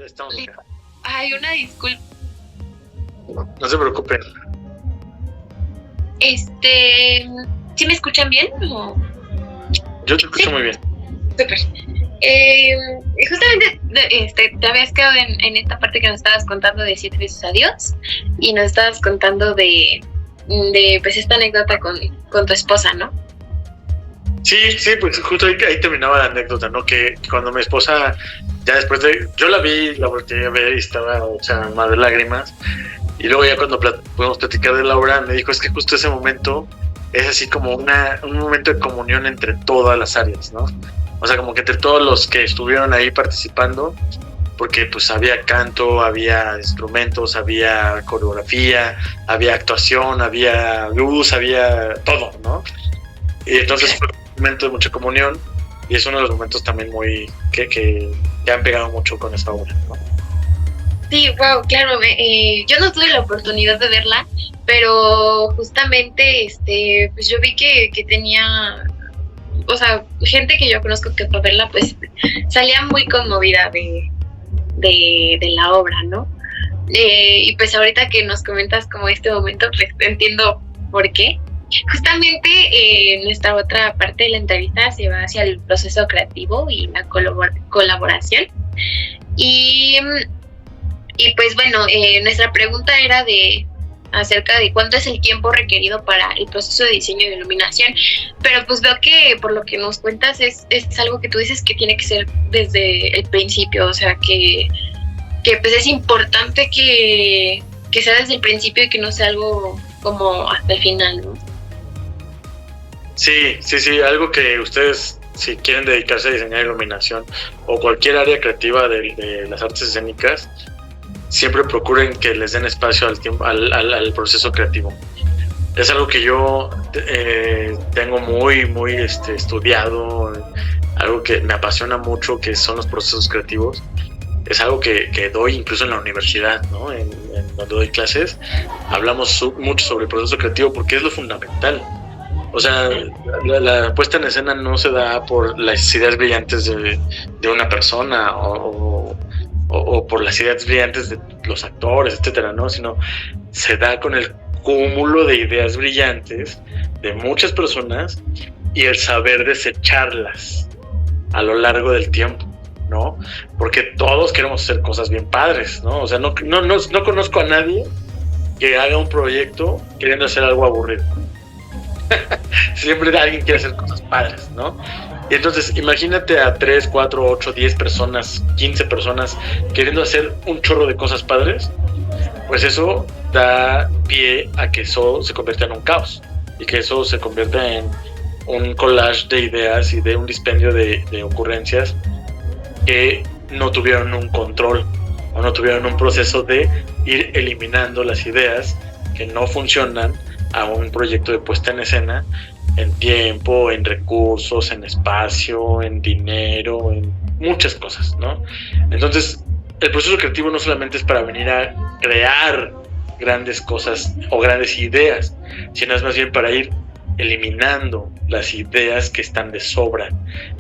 Estamos acá. Ay, una disculpa. No se preocupen. ¿Sí me escuchan bien? Yo te escucho Sí. muy bien. Súper. Justamente te habías quedado en esta parte que nos estabas contando de 7 veces adiós y nos estabas contando de pues esta anécdota con tu esposa, ¿no? Sí, pues justo ahí terminaba la anécdota, ¿no? Que cuando mi esposa, ya después de... Yo la vi, la volteé a ver y estaba, o sea, más de lágrimas. Y luego ya cuando pudimos platicar de Laura, me dijo, es que justo ese momento es así como un momento de comunión entre todas las áreas, ¿no? O sea, como que entre todos los que estuvieron ahí participando, porque pues había canto, había instrumentos, había coreografía, había actuación, había luz, había todo, ¿no? Y entonces fue un momento de mucha comunión y es uno de los momentos también muy que han pegado mucho con esta obra, ¿no? Sí, wow, claro, yo no tuve la oportunidad de verla, pero justamente pues yo vi que tenía, o sea, gente que yo conozco que para verla pues salía muy conmovida de la obra, ¿no? Y pues ahorita que nos comentas como este momento, pues entiendo por qué. Justamente nuestra otra parte de la entrevista se va hacia el proceso creativo y la colaboración. Y pues bueno, nuestra pregunta era acerca de cuánto es el tiempo requerido para el proceso de diseño y de iluminación, pero pues veo que por lo que nos cuentas es algo que tú dices que tiene que ser desde el principio, o sea que pues es importante que sea desde el principio y que no sea algo como hasta el final, ¿no? Sí, algo que ustedes, si quieren dedicarse a diseñar iluminación o cualquier área creativa de las artes escénicas, siempre procuren que les den espacio al proceso creativo. Es algo que yo tengo muy estudiado, algo que me apasiona mucho, que son los procesos creativos. Es algo que doy incluso en la universidad, ¿no? En donde doy clases, hablamos mucho sobre el proceso creativo porque es lo fundamental. O sea, la puesta en escena no se da por las ideas brillantes de una persona o por las ideas brillantes de los actores, etcétera, ¿no? Sino se da con el cúmulo de ideas brillantes de muchas personas y el saber desecharlas a lo largo del tiempo, ¿no? Porque todos queremos hacer cosas bien padres, ¿no? O sea, no conozco a nadie que haga un proyecto queriendo hacer algo aburrido. Siempre alguien quiere hacer cosas padres, ¿no? Y entonces imagínate a 3, 4, 8, 10 personas, 15 personas queriendo hacer un chorro de cosas padres, pues eso da pie a que eso se convierta en un caos y que eso se convierta en un collage de ideas y de un dispendio de ocurrencias que no tuvieron un control o no tuvieron un proceso de ir eliminando las ideas que no funcionan a un proyecto de puesta en escena en tiempo, en recursos, en espacio, en dinero, en muchas cosas, ¿no? Entonces, el proceso creativo no solamente es para venir a crear grandes cosas o grandes ideas, sino es más bien para ir eliminando las ideas que están de sobra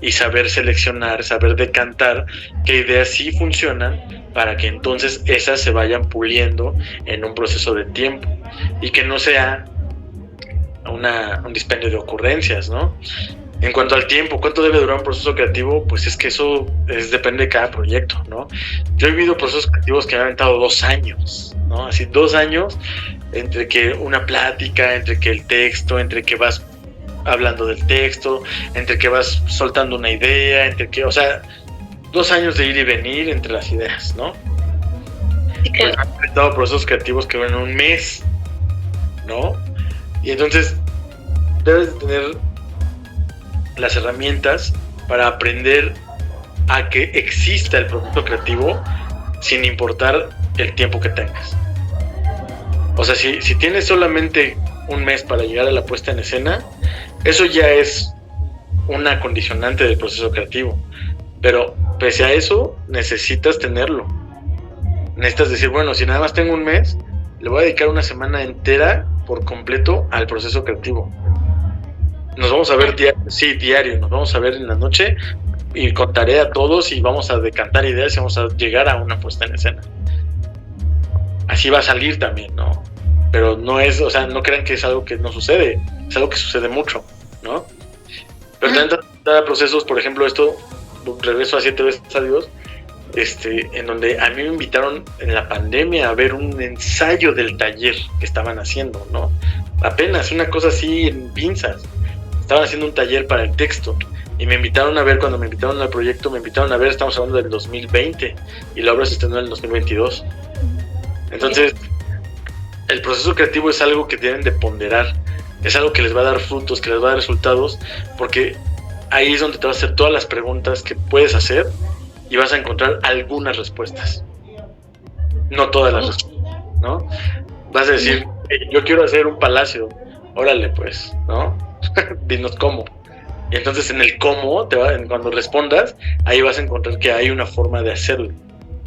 y saber seleccionar, saber decantar qué ideas sí funcionan para que entonces esas se vayan puliendo en un proceso de tiempo y que no sea un dispendio de ocurrencias, ¿no? En cuanto al tiempo, ¿cuánto debe durar un proceso creativo? Pues es que eso depende de cada proyecto, ¿no? Yo he vivido procesos creativos que me han aventado 2 años, ¿no? Así 2 años entre que una plática, entre que el texto, entre que vas hablando del texto, entre que vas soltando una idea, entre que, o sea, 2 años de ir y venir entre las ideas, ¿no? Sí, claro. Pues, he inventado procesos creativos que duran 1 mes, ¿no? Y entonces debes tener las herramientas para aprender a que exista el proceso creativo sin importar el tiempo que tengas. O sea, si tienes solamente 1 mes para llegar a la puesta en escena, eso ya es una condicionante del proceso creativo. Pero pese a eso, necesitas tenerlo. Necesitas decir, bueno, si nada más tengo 1 mes, le voy a dedicar 1 semana entera por completo al proceso creativo. Nos vamos a ver diario, nos vamos a ver en la noche y con tarea todos y vamos a decantar ideas y vamos a llegar a una puesta en escena. Así va a salir también, ¿no? Pero no es, o sea, no crean que es algo que no sucede, es algo que sucede mucho, ¿no? Pero también da procesos, por ejemplo, esto, regreso a 7 veces a Dios, en donde a mí me invitaron en la pandemia a ver un ensayo del taller que estaban haciendo, ¿no? Apenas, una cosa así en pinzas. Estaban haciendo un taller para el texto y me invitaron a ver, cuando me invitaron al proyecto, me invitaron a ver, estamos hablando del 2020 y la obra se estrenó en el 2022. Entonces, el proceso creativo es algo que deben de ponderar, es algo que les va a dar frutos, que les va a dar resultados, porque ahí es donde te vas a hacer todas las preguntas que puedes hacer y vas a encontrar algunas respuestas, no todas las respuestas, ¿no? Vas a decir, yo quiero hacer un palacio, órale pues, ¿no? Dinos cómo. Y entonces en el cómo, cuando respondas, ahí vas a encontrar que hay una forma de hacerlo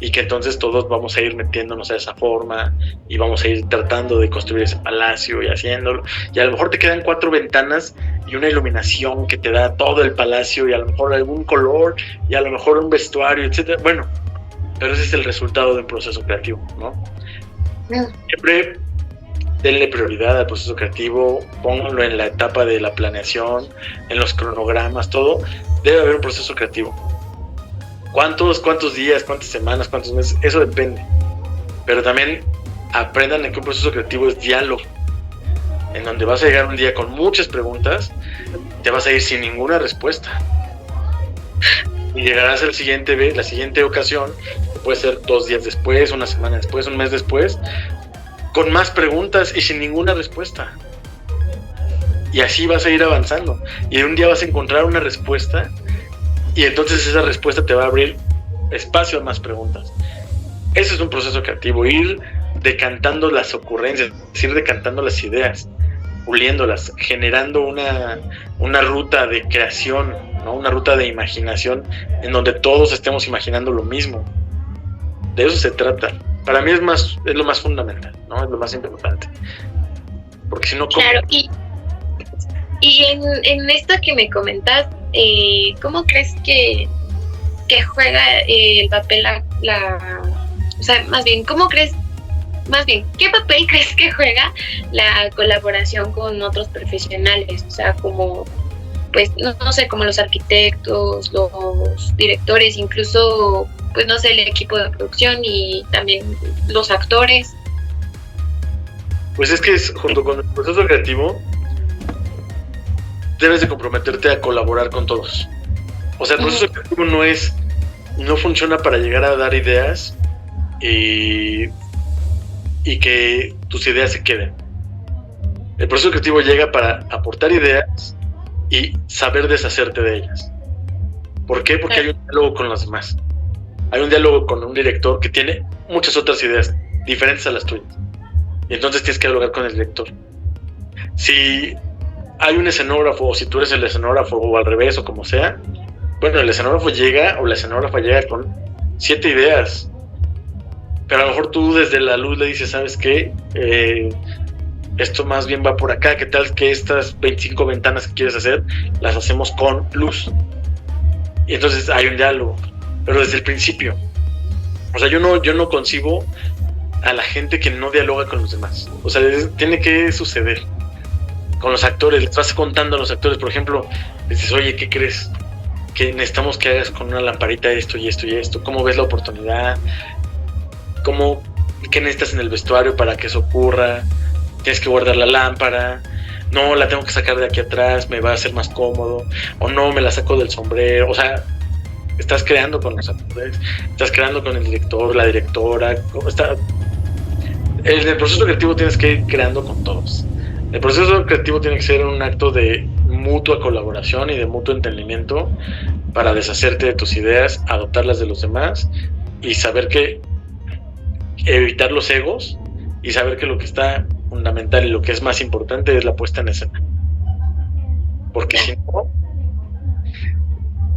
y que entonces todos vamos a ir metiéndonos a esa forma y vamos a ir tratando de construir ese palacio y haciéndolo, y a lo mejor te quedan 4 ventanas y una iluminación que te da todo el palacio y a lo mejor algún color y a lo mejor un vestuario, etcétera. Bueno, pero ese es el resultado de un proceso creativo, ¿no? Siempre denle prioridad al proceso creativo, pónganlo en la etapa de la planeación, en los cronogramas, todo. Debe haber un proceso creativo. ¿Cuántos días, cuántas semanas, cuántos meses? Eso depende. Pero también aprendan que un proceso creativo es diálogo, en donde vas a llegar un día con muchas preguntas, te vas a ir sin ninguna respuesta. Y llegarás la siguiente ocasión, que puede ser 2 días después, una semana después, un mes después, con más preguntas y sin ninguna respuesta. Y así vas a ir avanzando. Y un día vas a encontrar una respuesta y entonces esa respuesta te va a abrir espacio a más preguntas. Ese es un proceso creativo, ir decantando las ocurrencias, ir decantando las ideas, puliéndolas, generando una ruta de creación, ¿no? Una ruta de imaginación en donde todos estemos imaginando lo mismo. De eso se trata. Para mí es lo más fundamental, ¿no? Es lo más importante. Porque si no... Claro, y en esto que me comentas, ¿cómo crees que juega el papel o sea, ¿qué papel crees que juega la colaboración con otros profesionales? O sea, como, pues, no sé, como los arquitectos, los directores, incluso, pues, no sé, el equipo de producción y también los actores. Pues es que junto con el proceso creativo debes de comprometerte a colaborar con todos. O sea, el proceso creativo no funciona para llegar a dar ideas y que tus ideas se queden. El proceso creativo llega para aportar ideas y saber deshacerte de ellas. ¿Por qué? Porque hay un diálogo con los demás. Hay un diálogo con un director que tiene muchas otras ideas diferentes a las tuyas. Y entonces tienes que dialogar con el director. Si hay un escenógrafo, o si tú eres el escenógrafo, o al revés, o como sea, bueno, el escenógrafo llega, o la escenógrafa llega con 7 ideas. Pero a lo mejor tú desde la luz le dices, ¿sabes qué? Esto más bien va por acá. ¿Qué tal que estas 25 ventanas que quieres hacer las hacemos con luz? Y entonces hay un diálogo, pero desde el principio. O sea, yo no concibo a la gente que no dialoga con los demás. O sea, tiene que suceder. Con los actores, les vas contando a los actores, por ejemplo, dices, oye, ¿qué crees? Que necesitamos que hagas con una lamparita esto y esto y esto. ¿Cómo ves la oportunidad? ¿Qué necesitas en el vestuario para que eso ocurra? Tienes que guardar la lámpara. No, la tengo que sacar de aquí atrás, me va a ser más cómodo. O no, me la saco del sombrero. O sea, estás creando con los actores, estás creando con el director, la directora. En el proceso creativo tienes que ir creando con todos. El proceso creativo tiene que ser un acto de mutua colaboración y de mutuo entendimiento para deshacerte de tus ideas, adoptarlas de los demás y saber que evitar los egos y saber que lo que está fundamental y lo que es más importante es la puesta en escena. Porque si no,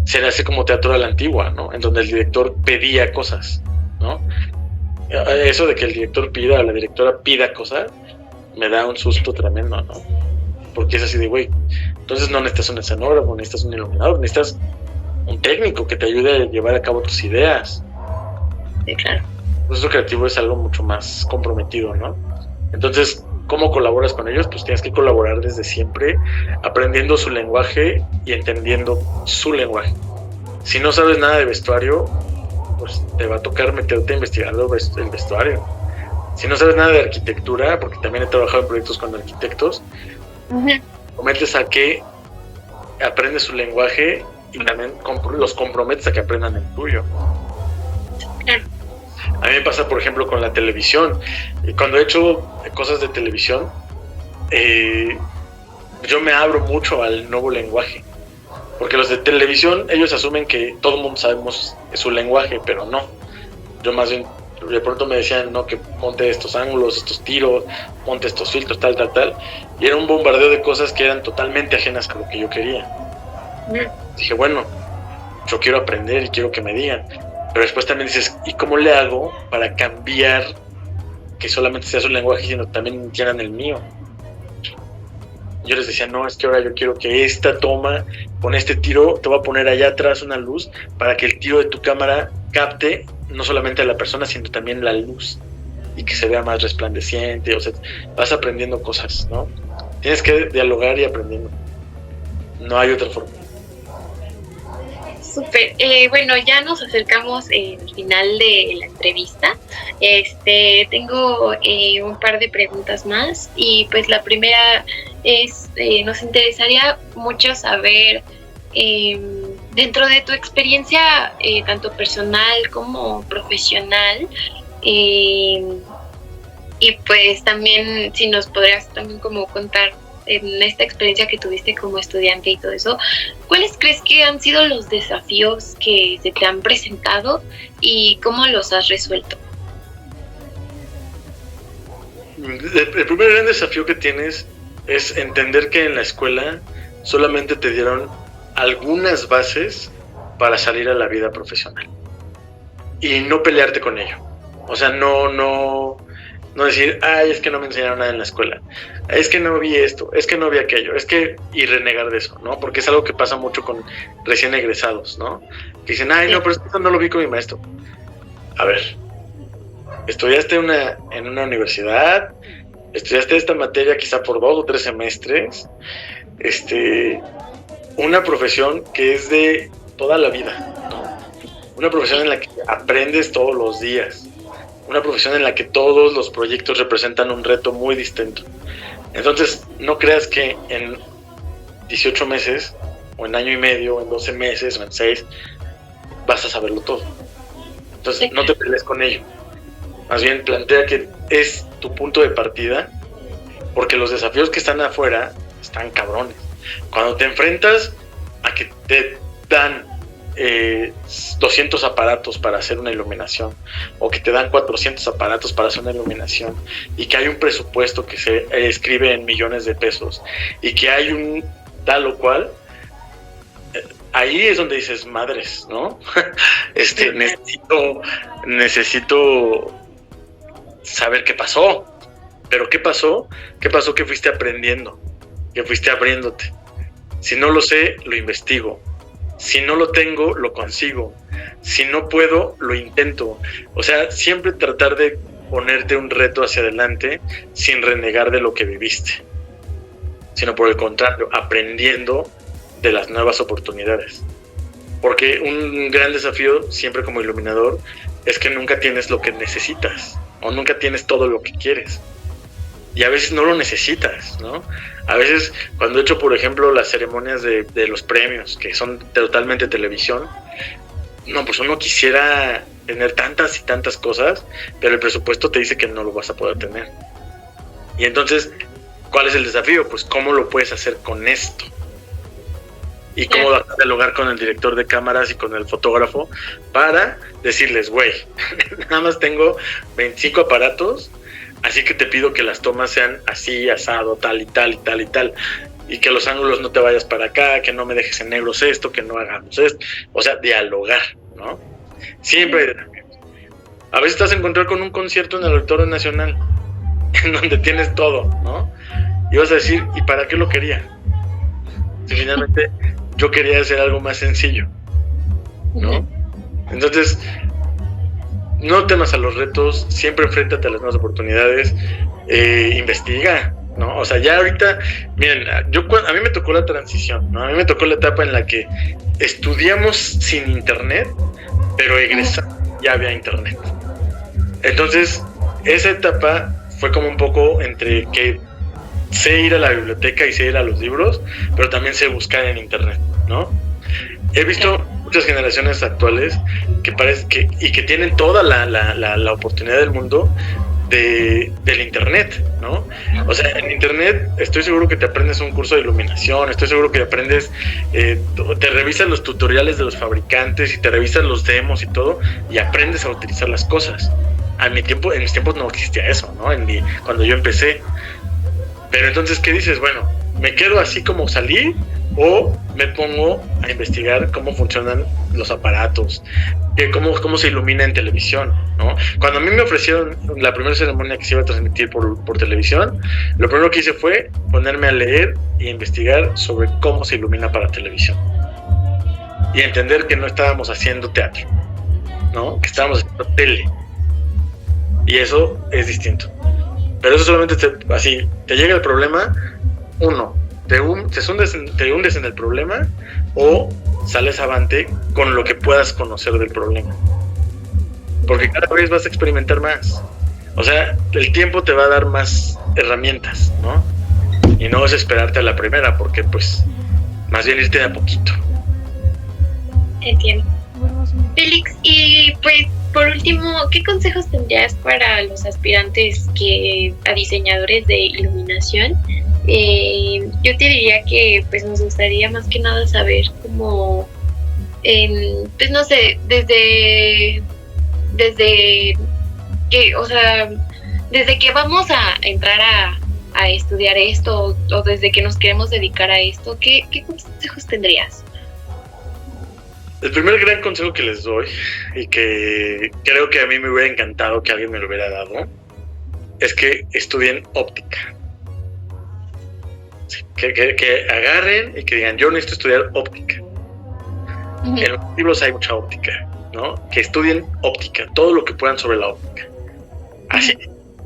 se hace como teatro a la antigua, ¿no? En donde el director pedía cosas, ¿no? Eso de que el director pida o la directora pida cosas me da un susto tremendo, ¿no? Porque es así de, güey, entonces no necesitas un escenógrafo, necesitas un iluminador, necesitas un técnico que te ayude a llevar a cabo tus ideas. Sí, claro. El proceso creativo es algo mucho más comprometido, ¿no? Entonces, ¿cómo colaboras con ellos? Pues tienes que colaborar desde siempre, aprendiendo su lenguaje y entendiendo su lenguaje. Si no sabes nada de vestuario, pues te va a tocar meterte a investigar el vestuario. Si no sabes nada de arquitectura, porque también he trabajado en proyectos con arquitectos, cometes a que aprendes su lenguaje y también los comprometes a que aprendan el tuyo. A mí me pasa, por ejemplo, con la televisión. Cuando he hecho cosas de televisión, yo me abro mucho al nuevo lenguaje. Porque los de televisión, ellos asumen que todo el mundo sabemos su lenguaje, pero no. Yo más bien, de pronto me decían, no, que ponte estos ángulos, estos tiros, ponte estos filtros, tal. Y era un bombardeo de cosas que eran totalmente ajenas a lo que yo quería. Dije, bueno, yo quiero aprender y quiero que me digan. Pero después también dices, ¿y cómo le hago para cambiar que solamente sea su lenguaje, sino también entiendan el mío? Yo les decía, no, es que ahora yo quiero que esta toma, con este tiro, te voy a poner allá atrás una luz para que el tiro de tu cámara capte no solamente a la persona, sino también la luz y que se vea más resplandeciente. O sea, vas aprendiendo cosas, ¿no? Tienes que dialogar y aprendiendo. No hay otra forma. Súper. Bueno, ya nos acercamos al final de la entrevista. Tengo un par de preguntas más y pues la primera es, nos interesaría mucho saber, dentro de tu experiencia tanto personal como profesional, y pues también si nos podrías también como contar en esta experiencia que tuviste como estudiante y todo eso, ¿cuáles crees que han sido los desafíos que se te han presentado y cómo los has resuelto? El primer gran desafío que tienes es entender que en la escuela solamente te dieron algunas bases para salir a la vida profesional y no pelearte con ello. O sea, no decir, ay, es que no me enseñaron nada en la escuela, es que no vi esto, es que no vi aquello, y renegar de eso, ¿no? Porque es algo que pasa mucho con recién egresados, ¿no? Que dicen, ay, no, pero esto no lo vi con mi maestro. A ver, estudiaste en una universidad, estudiaste esta materia quizá por 2 o 3 semestres, una profesión que es de toda la vida, ¿no? Una profesión en la que aprendes todos los días. Una profesión en la que todos los proyectos representan un reto muy distinto. Entonces, no creas que en 18 meses, o en año y medio, o en 12 meses, o en 6, vas a saberlo todo. Entonces, no te pelees con ello. Más bien, plantea que es tu punto de partida, porque los desafíos que están afuera están cabrones. Cuando te enfrentas a que te dan 200 aparatos para hacer una iluminación, o que te dan 400 aparatos para hacer una iluminación, y que hay un presupuesto que se escribe en millones de pesos, y que hay un tal o cual, ahí es donde dices, madres, ¿no? Necesito saber qué pasó. Pero ¿qué pasó? ¿Qué pasó que fuiste aprendiendo? Que fuiste abriéndote. Si no lo sé, lo investigo. Si no lo tengo, lo consigo. Si no puedo, lo intento. O sea, siempre tratar de ponerte un reto hacia adelante sin renegar de lo que viviste, sino por el contrario, aprendiendo de las nuevas oportunidades. Porque un gran desafío, siempre como iluminador, es que nunca tienes lo que necesitas, o nunca tienes todo lo que quieres. Y a veces no lo necesitas, ¿no? A veces, cuando he hecho, por ejemplo, las ceremonias de los premios, que son totalmente televisión, no, pues uno quisiera tener tantas y tantas cosas, pero el presupuesto te dice que no lo vas a poder tener. Y entonces, ¿cuál es el desafío? Pues, ¿cómo lo puedes hacer con esto? Y cómo vas a dialogar con el director de cámaras y con el fotógrafo para decirles, güey, nada más tengo 25 aparatos, así que te pido que las tomas sean así, asado, tal y tal y tal y tal, y que los ángulos no te vayas para acá, que no me dejes en negros esto, que no hagamos esto. O sea, dialogar, ¿no? Siempre hay desafíos. A veces te vas a encontrar con un concierto en el Auditorio Nacional, en donde tienes todo, ¿no? Y vas a decir, ¿y para qué lo quería? Si finalmente yo quería hacer algo más sencillo. ¿no? Entonces, no temas a los retos, siempre enfréntate a las nuevas oportunidades, investiga, ¿no? O sea, ya ahorita, miren, a mí me tocó la transición, ¿no? A mí me tocó la etapa en la que estudiamos sin internet, pero egresamos ya había internet. Entonces, esa etapa fue como un poco entre que sé ir a la biblioteca y sé ir a los libros, pero también sé buscar en internet, ¿no? He visto muchas generaciones actuales que tienen toda la oportunidad del mundo del internet, ¿no? O sea, en internet estoy seguro que te aprendes un curso de iluminación, estoy seguro que aprendes, te revisas los tutoriales de los fabricantes y te revisas los demos y todo, y aprendes a utilizar las cosas. En mis tiempos no existía eso, ¿no? Cuando yo empecé. Pero entonces, ¿qué dices? Bueno, ¿me quedo así como salí o me pongo a investigar cómo funcionan los aparatos, cómo se ilumina en televisión, ¿no? Cuando a mí me ofrecieron la primera ceremonia que se iba a transmitir por televisión, lo primero que hice fue ponerme a leer y investigar sobre cómo se ilumina para televisión y entender que no estábamos haciendo teatro, ¿no? Que estábamos haciendo tele, y eso es distinto. Pero eso solamente te llega el problema, te hundes en el problema, o sales avante con lo que puedas conocer del problema. Porque cada vez vas a experimentar más. O sea, el tiempo te va a dar más herramientas, ¿no? Y no es esperarte a la primera, porque pues más bien irte de a poquito. Entiendo. Félix, y pues por último, ¿qué consejos tendrías para los aspirantes a diseñadores de iluminación? Yo te diría que pues nos gustaría más que nada saber cómo, pues no sé, desde que, o sea, desde que vamos a entrar a estudiar esto, o desde que nos queremos dedicar a esto, ¿qué consejos tendrías? El primer gran consejo que les doy, y que creo que a mí me hubiera encantado que alguien me lo hubiera dado, es que estudien óptica. Sí, que agarren y que digan, yo necesito estudiar óptica. Uh-huh. En los libros hay mucha óptica, ¿no? Que estudien óptica, todo lo que puedan sobre la óptica. Así,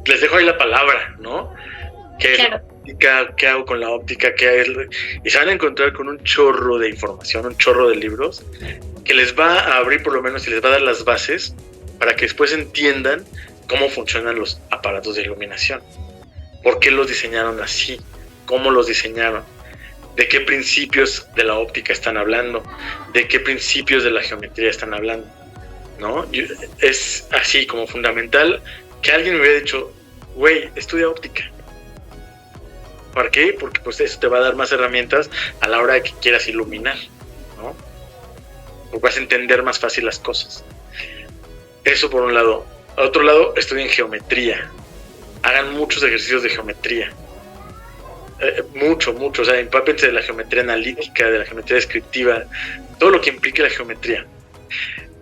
les dejo ahí la palabra, ¿no? ¿Qué es la óptica? ¿Qué hago con la óptica? ¿Qué es? Y se van a encontrar con un chorro de información, un chorro de libros, que les va a abrir por lo menos y les va a dar las bases para que después entiendan cómo funcionan los aparatos de iluminación. ¿Por qué los diseñaron así? ¿Cómo los diseñaron? ¿De qué principios de la óptica están hablando? ¿De qué principios de la geometría están hablando? ¿No? Es así como fundamental que alguien me hubiera dicho, güey, estudia óptica. ¿Para qué? Porque pues eso te va a dar más herramientas a la hora de que quieras iluminar, ¿no? Porque vas a entender más fácil las cosas. Eso por un lado. Al otro lado, estudien geometría. Hagan muchos ejercicios de geometría. Mucho. O sea, empápense de la geometría analítica, de la geometría descriptiva, todo lo que implique la geometría.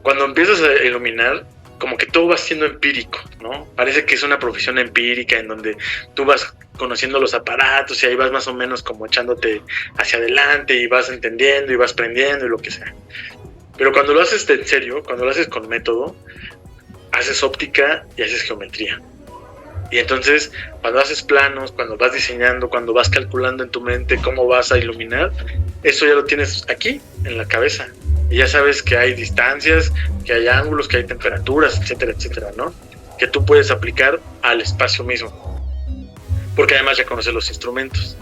Cuando empiezas a iluminar, como que todo va siendo empírico, ¿no? Parece que es una profesión empírica en donde tú vas conociendo los aparatos y ahí vas más o menos como echándote hacia adelante y vas entendiendo y vas aprendiendo y lo que sea. Pero cuando lo haces en serio, cuando lo haces con método, haces óptica y haces geometría. Y entonces, cuando haces planos, cuando vas diseñando, cuando vas calculando en tu mente cómo vas a iluminar, eso ya lo tienes aquí, en la cabeza. Y ya sabes que hay distancias, que hay ángulos, que hay temperaturas, etcétera, etcétera, ¿no? Que tú puedes aplicar al espacio mismo. Porque además ya conoces los instrumentos.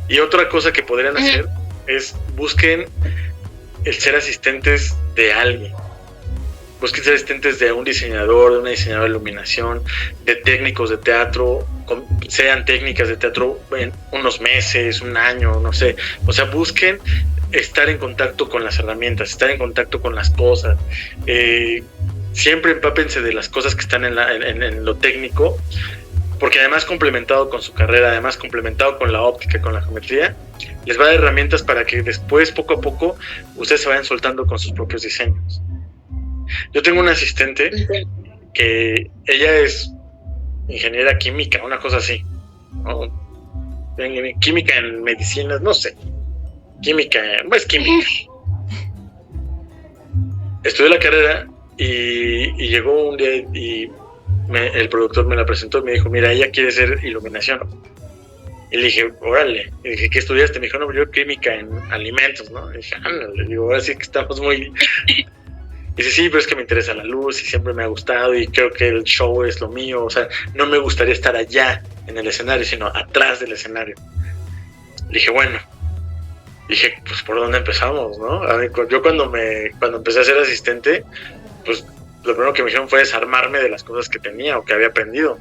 Y otra cosa que podrían hacer es busquen el ser asistentes de alguien. Busquen ser asistentes de un diseñador, de una diseñadora de iluminación, de técnicos de teatro, sean técnicas de teatro en unos meses, un año, no sé. O sea, busquen estar en contacto con las herramientas, estar en contacto con las cosas. Siempre empápense de las cosas que están en lo técnico, porque además complementado con su carrera, además complementado con la óptica, con la geometría, les va a dar herramientas para que después, poco a poco, ustedes se vayan soltando con sus propios diseños. Yo tengo una asistente que ella es ingeniera química, una cosa así, ¿no? Química en medicinas, no sé. Química, no es química. estudié la carrera y llegó un día y el productor me la presentó y me dijo, mira, ella quiere hacer iluminación. Y le dije, órale. Y dije, ¿qué estudiaste? Me dijo, no, yo química en alimentos, ¿no? Y dije, le digo, ahora sí que estamos muy... Y dice, sí, pero es que me interesa la luz y siempre me ha gustado y creo que el show es lo mío. O sea, no me gustaría estar allá en el escenario, sino atrás del escenario. Le dije, bueno. Dije, pues, ¿por dónde empezamos, no? A ver, yo cuando empecé a ser asistente, pues, lo primero que me dijeron fue desarmarme de las cosas que tenía o que había aprendido.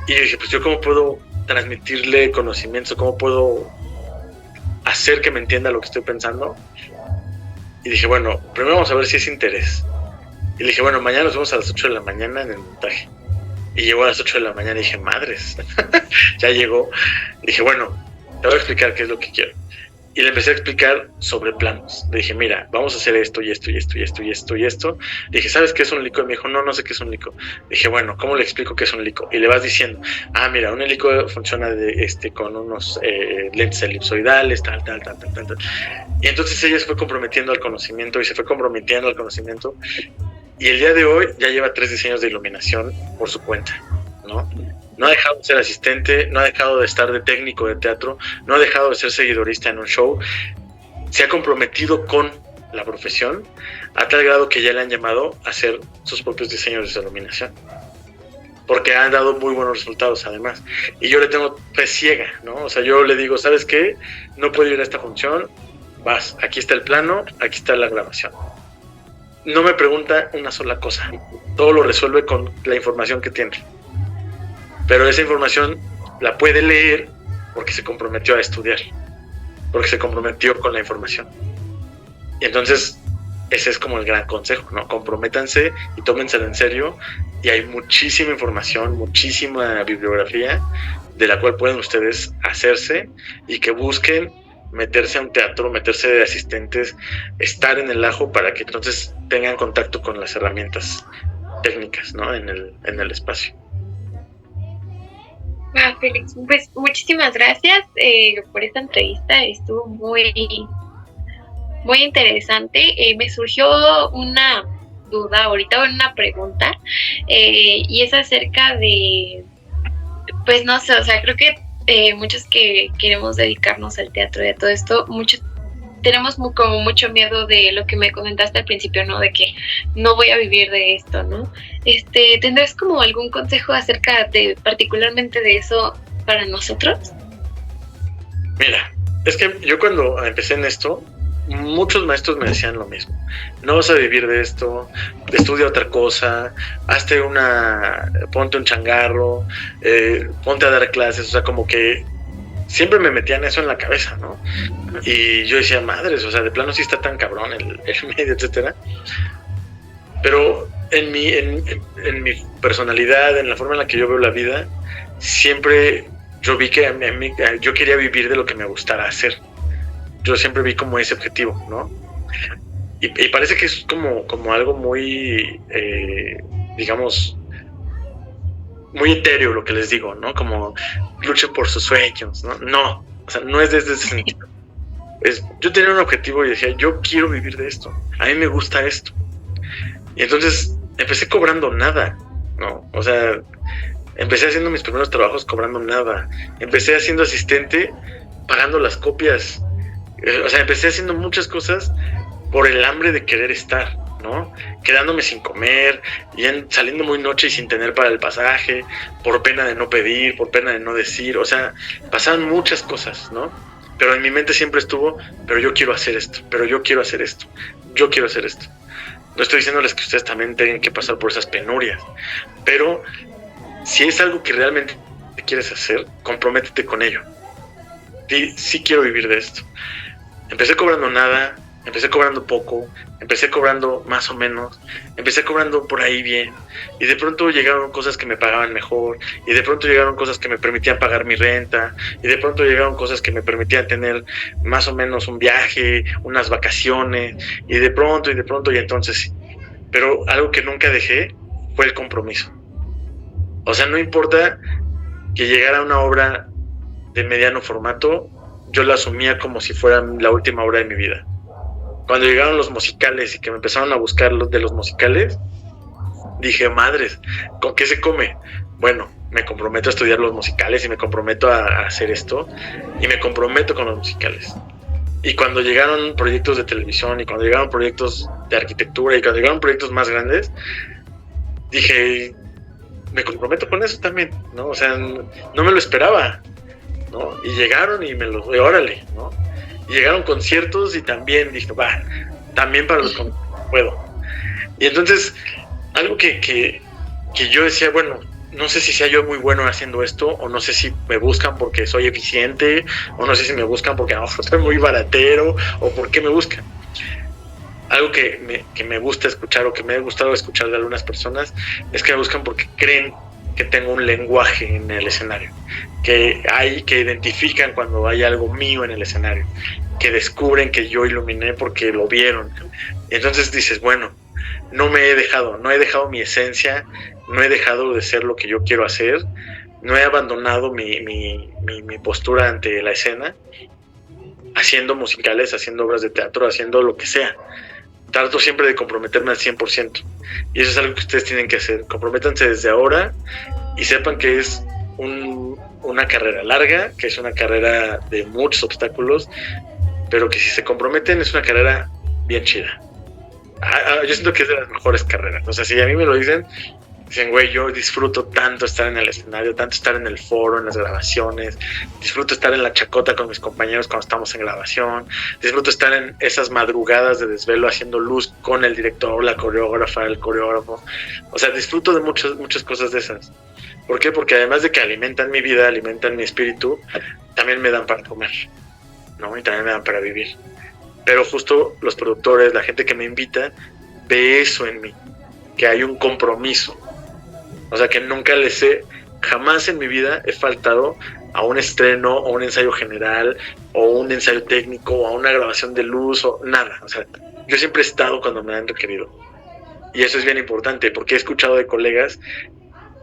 Y yo dije, pues, ¿yo cómo puedo transmitirle conocimiento? ¿Cómo puedo hacer que me entienda lo que estoy pensando? Y dije, bueno, primero vamos a ver si es interés. Y le dije, bueno, mañana nos vemos a las 8 de la mañana en el montaje. Y llegó a las 8 de la mañana y dije, madres, ya llegó. Y dije, bueno, te voy a explicar qué es lo que quiero. Y le empecé a explicar sobre planos. Le dije, mira, vamos a hacer esto y esto y esto y esto y esto y esto. Le dije, ¿sabes qué es un helico? Y me dijo, no sé qué es un helico. Le dije, bueno, ¿cómo le explico qué es un helico? Y le vas diciendo, mira, un helico funciona con unos lentes elipsoidales, tal. Y entonces ella se fue comprometiendo al conocimiento y se fue comprometiendo al conocimiento. Y el día de hoy ya lleva 3 diseños de iluminación por su cuenta, ¿no? No ha dejado de ser asistente, no ha dejado de estar de técnico de teatro, no ha dejado de ser seguidorista en un show. Se ha comprometido con la profesión a tal grado que ya le han llamado a hacer sus propios diseños de iluminación. Porque han dado muy buenos resultados además. Y yo le tengo fe ciega, ¿no? O sea, yo le digo, ¿sabes qué? No puedo ir a esta función, vas, aquí está el plano, aquí está la grabación. No me pregunta una sola cosa, todo lo resuelve con la información que tiene. Pero esa información la puede leer porque se comprometió a estudiar, porque se comprometió con la información. Y entonces, ese es como el gran consejo, ¿no? Comprométanse y tómenselo en serio. Y hay muchísima información, muchísima bibliografía de la cual pueden ustedes hacerse y que busquen meterse a un teatro, meterse de asistentes, estar en el ajo para que entonces tengan contacto con las herramientas técnicas, ¿no? En el espacio. Félix, pues muchísimas gracias por esta entrevista, estuvo muy interesante. Me surgió una duda ahorita, una pregunta, y es acerca de, pues no sé, o sea, creo que muchos que queremos dedicarnos al teatro y a todo esto, muchos tenemos como mucho miedo de lo que me comentaste al principio, ¿no? De que no voy a vivir de esto, ¿no? ¿Tendrás como algún consejo acerca de, particularmente de eso para nosotros? Mira, es que yo cuando empecé en esto, muchos maestros me decían lo mismo. No vas a vivir de esto, estudia otra cosa, ponte un changarro, ponte a dar clases, o sea, como que siempre me metían eso en la cabeza, ¿no? Y yo decía, madres, o sea, de plano sí está tan cabrón el medio, etcétera. Pero en mi personalidad, en la forma en la que yo veo la vida, siempre yo vi que yo quería vivir de lo que me gustara hacer. Yo siempre vi como ese objetivo, ¿no? Y parece que es como algo muy, digamos, muy etéreo lo que les digo, ¿no? Como luchen por sus sueños, ¿no? No, o sea, no es desde ese sentido. Yo tenía un objetivo y decía, yo quiero vivir de esto, a mí me gusta esto. Y entonces empecé cobrando nada, ¿no? O sea, empecé haciendo mis primeros trabajos cobrando nada. Empecé haciendo asistente, pagando las copias. O sea, empecé haciendo muchas cosas por el hambre de querer estar, ¿no? Quedándome sin comer, saliendo muy noche y sin tener para el pasaje, por pena de no pedir, por pena de no decir. O sea, pasaban muchas cosas, ¿no? Pero en mi mente siempre estuvo, pero yo quiero hacer esto, pero yo quiero hacer esto, yo quiero hacer esto. No estoy diciéndoles que ustedes también tengan que pasar por esas penurias, pero si es algo que realmente quieres hacer, comprométete con ello. Sí quiero vivir de esto. Empecé cobrando nada, empecé cobrando poco, empecé cobrando más o menos, empecé cobrando por ahí bien, y de pronto llegaron cosas que me pagaban mejor, y de pronto llegaron cosas que me permitían pagar mi renta, y de pronto llegaron cosas que me permitían tener más o menos un viaje, unas vacaciones, y de pronto, y entonces sí. Pero algo que nunca dejé fue el compromiso. O sea, no importa que llegara una obra de mediano formato, yo la asumía como si fuera la última obra de mi vida. cuando llegaron los musicales y que me empezaron a buscar los de los musicales, dije, madres, ¿con qué se come? Bueno, me comprometo a estudiar los musicales y me comprometo a hacer esto y me comprometo con los musicales. Y cuando llegaron proyectos de televisión y cuando llegaron proyectos de arquitectura y cuando llegaron proyectos más grandes, dije, me comprometo con eso también, ¿no? O sea, no me lo esperaba, ¿no? Y llegaron y me lo órale, ¿no? Y llegaron conciertos y también dije, va, también para los conciertos puedo. Y entonces, algo que yo decía, bueno, no sé si sea yo muy bueno haciendo esto, o no sé si me buscan porque soy eficiente, o no sé si me buscan porque a lo mejor soy muy baratero, o por qué me buscan. Algo que me gusta escuchar, o que me ha gustado escuchar de algunas personas, es que me buscan porque creen que tengo un lenguaje en el escenario, que identifican cuando hay algo mío en el escenario, que descubren que yo iluminé porque lo vieron. Entonces dices, bueno, no he dejado mi esencia, no he dejado de ser lo que yo quiero hacer, no he abandonado mi postura ante la escena, haciendo musicales, haciendo obras de teatro, haciendo lo que sea. Trato siempre de comprometerme al 100%. Y eso es algo que ustedes tienen que hacer. Comprométanse desde ahora y sepan que es una carrera larga, que es una carrera de muchos obstáculos, pero que si se comprometen es una carrera bien chida. Yo siento que es de las mejores carreras. O sea, si a mí me lo dicen, güey, yo disfruto tanto estar en el escenario, tanto estar en el foro, en las grabaciones, disfruto estar en la chacota con mis compañeros cuando estamos en grabación, disfruto estar en esas madrugadas de desvelo haciendo luz con el director, la coreógrafa, el coreógrafo. O sea, disfruto de muchas cosas de esas. ¿Por qué? Porque además de que alimentan mi vida, alimentan mi espíritu, también me dan para comer, ¿no? Y también me dan para vivir. Pero justo los productores, la gente que me invita, ve eso en mí, que hay un compromiso. O sea, que jamás en mi vida he faltado a un estreno, o un ensayo general, o un ensayo técnico, o a una grabación de luz, o nada. O sea, yo siempre he estado cuando me han requerido. Y eso es bien importante, porque he escuchado de colegas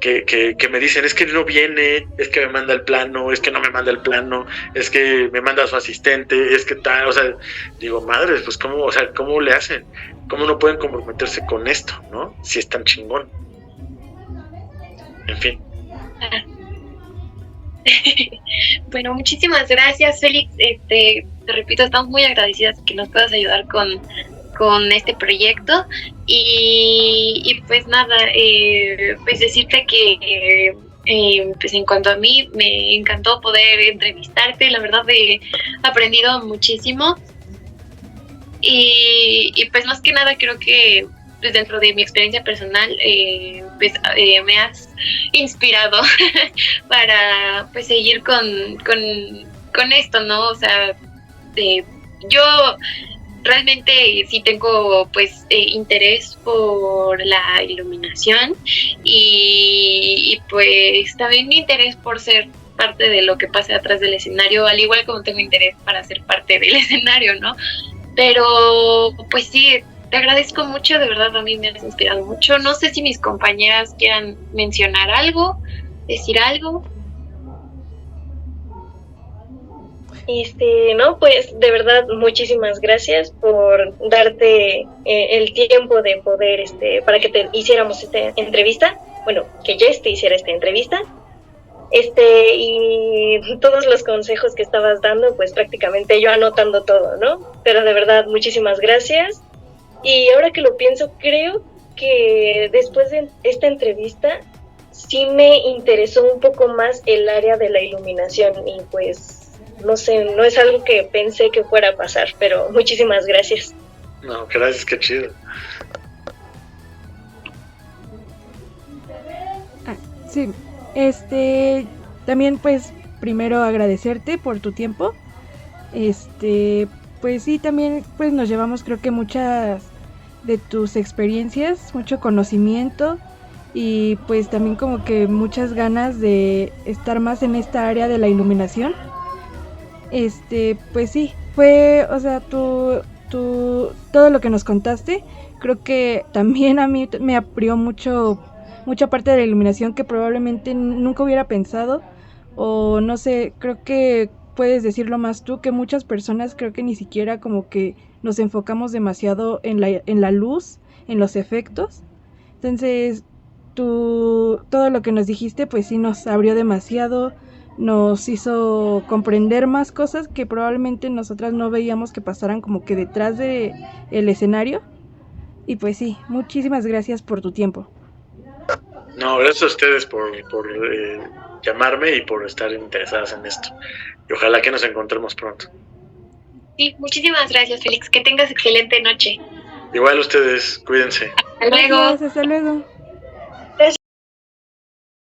que me dicen, es que no viene, es que me manda el plano, es que no me manda el plano, es que me manda a su asistente, es que tal. O sea, digo, madres, pues ¿cómo le hacen? ¿Cómo no pueden comprometerse con esto, no? Si es tan chingón. En fin. Bueno, muchísimas gracias, Félix. Te repito, estamos muy agradecidas que nos puedas ayudar con este proyecto y pues nada, pues decirte que pues en cuanto a mí me encantó poder entrevistarte, la verdad he aprendido muchísimo y pues más que nada creo que pues dentro de mi experiencia personal pues me has inspirado para pues seguir con esto, ¿no? O sea, yo realmente sí tengo pues interés por la iluminación y pues también mi interés por ser parte de lo que pasa atrás del escenario, al igual como tengo interés para ser parte del escenario, ¿no? Pero pues sí, te agradezco mucho, de verdad a mí me has inspirado mucho. No sé si mis compañeras quieran mencionar algo, decir algo. No, pues de verdad muchísimas gracias por darte el tiempo de poder, para que te hiciéramos esta entrevista, bueno, que Jess te hiciera esta entrevista, y todos los consejos que estabas dando, pues prácticamente yo anotando todo, ¿no? Pero de verdad muchísimas gracias, y ahora que lo pienso, creo que después de esta entrevista sí me interesó un poco más el área de la iluminación y pues no sé, no es algo que pensé que fuera a pasar, pero muchísimas gracias. No, gracias, qué chido. Sí, también pues primero agradecerte por tu tiempo. Pues sí, también pues nos llevamos creo que muchas de tus experiencias, mucho conocimiento y pues también como que muchas ganas de estar más en esta área de la iluminación. Pues sí, fue, o sea, todo lo que nos contaste, creo que también a mí me abrió mucha parte de la iluminación que probablemente nunca hubiera pensado, o no sé, creo que puedes decirlo más tú, que muchas personas creo que ni siquiera como que nos enfocamos demasiado en la luz, en los efectos. Entonces, todo lo que nos dijiste, pues sí nos abrió demasiado, nos hizo comprender más cosas que probablemente nosotras no veíamos que pasaran como que detrás de el escenario. Y pues sí, muchísimas gracias por tu tiempo. No, gracias a ustedes por llamarme y por estar interesadas en esto. Y ojalá que nos encontremos pronto. Sí, muchísimas gracias, Félix. Que tengas excelente noche. Igual ustedes, cuídense. Hasta luego. Gracias, hasta luego.